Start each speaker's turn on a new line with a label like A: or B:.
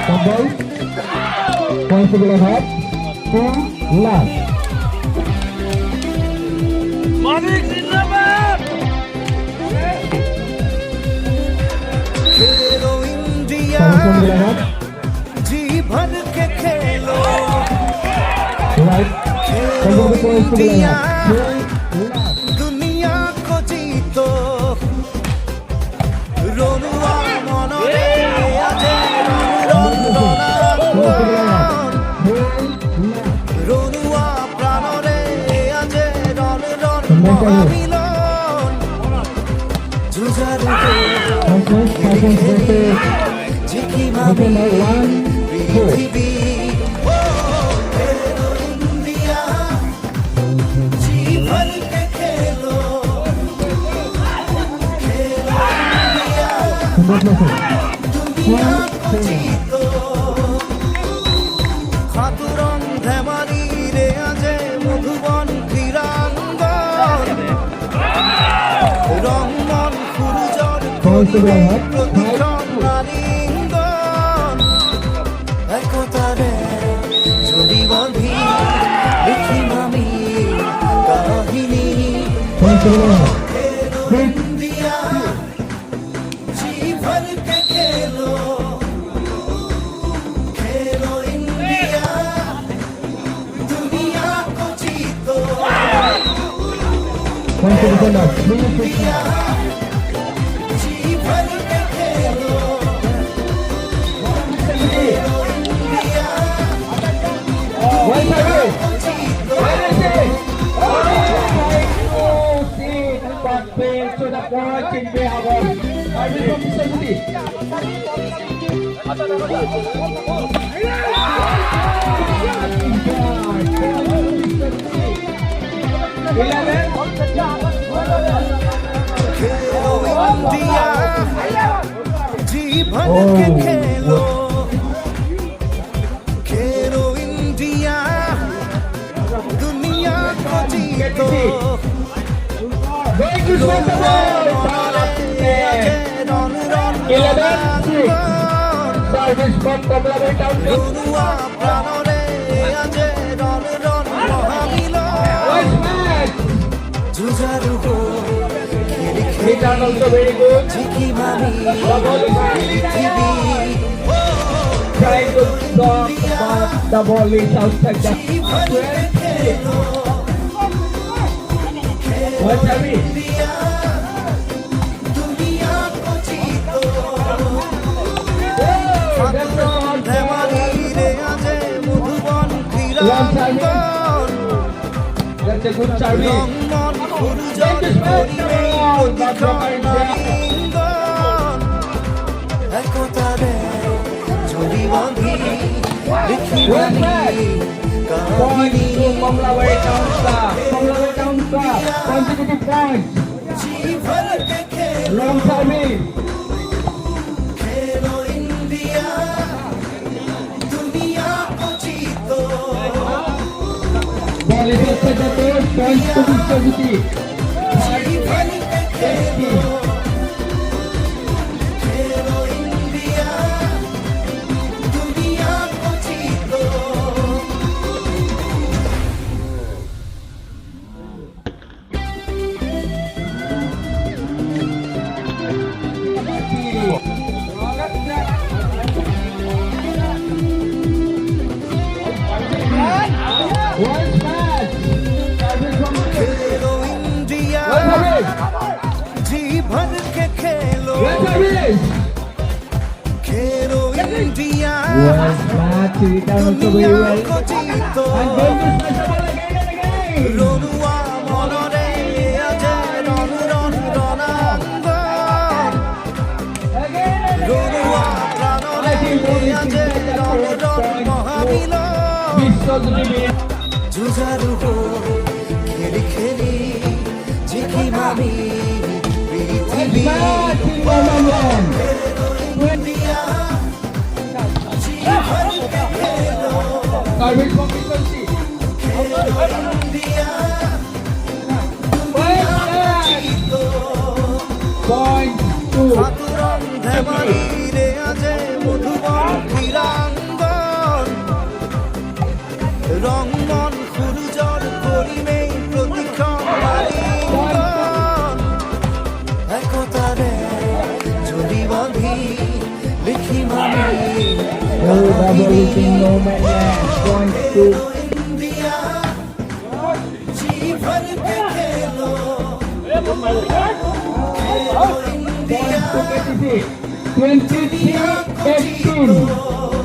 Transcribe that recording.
A: Tombol. Poin sebelah hat. Last.
B: Manik Zindabad.
C: खेलो India
A: Poin sebelah hat.
C: जी भर के खेलो
A: Right. Tombol ke poin sebelah hat. Last.
C: दुनिया को जीतो रोनुआ मनरे आजे रन रोनुआ प्राणरे आजे रन महामिलन जुझारू जिकी मामी पृथ्वी खेलो इंडिया जी भर के खेलो खेलो इंडिया दुनिया को जीतो खातुरम धमारी रे आजे मधुबन क्रीड़ांगन रंगमन ফুরুজর প্রতিক্ষণ নারীঙ্গন একতারে ছবি বাঁধি লিখি মামি কাহিনী खेलो इंडिया जी भर के खेलो खेलो इंडिया दुनिया को जीतो इंडिया जी भर के खेलो खेलो इंडिया दुनिया को जीतो
A: Sudah poin cinta awal. Kami bisa budi.
C: खेलो इंडिया जी भर के खेलो खेलो इंडिया दुनिया को जीतो
A: Service from Complement Town.
C: রনুয়া প্রাণরে আজে রন
A: Nice match.
C: জুঝারু
A: Hit and also very good.
C: ঝিকি মামি পৃথিবী
A: Trying to stop, but the ball is outside the
C: जी भर के खेलो
A: What's happening?
C: इंडिया दुनिया को जीतो खातुरम धमारी रे आजे Madhuban क्रीड़ांगन
A: That's a good service.
C: রংমন ফুরুজর প্রতিক্ষণ নারীঙ্গন একতারে ছবি বাঁধি লিখি মামি
A: Points
C: কাহিনী
A: to Komlaway Town Club. Komlaway Town Club. Consecutive points.
C: जी भर के खेलो
A: Long service.
C: खेलो इंडिया दुनिया को जीतो
A: Ball is outside the door. Points to Vishwajiti.
C: जी भर के खेलो खेलो इंडिया दुनिया को जीतो
A: One match. Service from
C: Khelo India
A: One service.
C: जी भर के खेलो
A: One service.
C: खेलो India
A: One match. Return also very
C: दुनिया
A: well.
C: को जीतो
A: And then this match ball again and again.
C: রনুয়া মনরে আজে রন রনাঙ্গন রনুয়া প্রাণরে আজে রন মহামিলন
A: Vishwajiti.
C: জুঝারু খেলি খেলি ঝিকি মামি পৃথিবী
A: Match in Mamaland.
C: इंडिया जी भर के खेलो
A: Service from Vishwajiti.
C: खेलो India
A: One match. reaching no man land. Point to
C: India जी भर के खेलो
A: point to KTC. 23-18.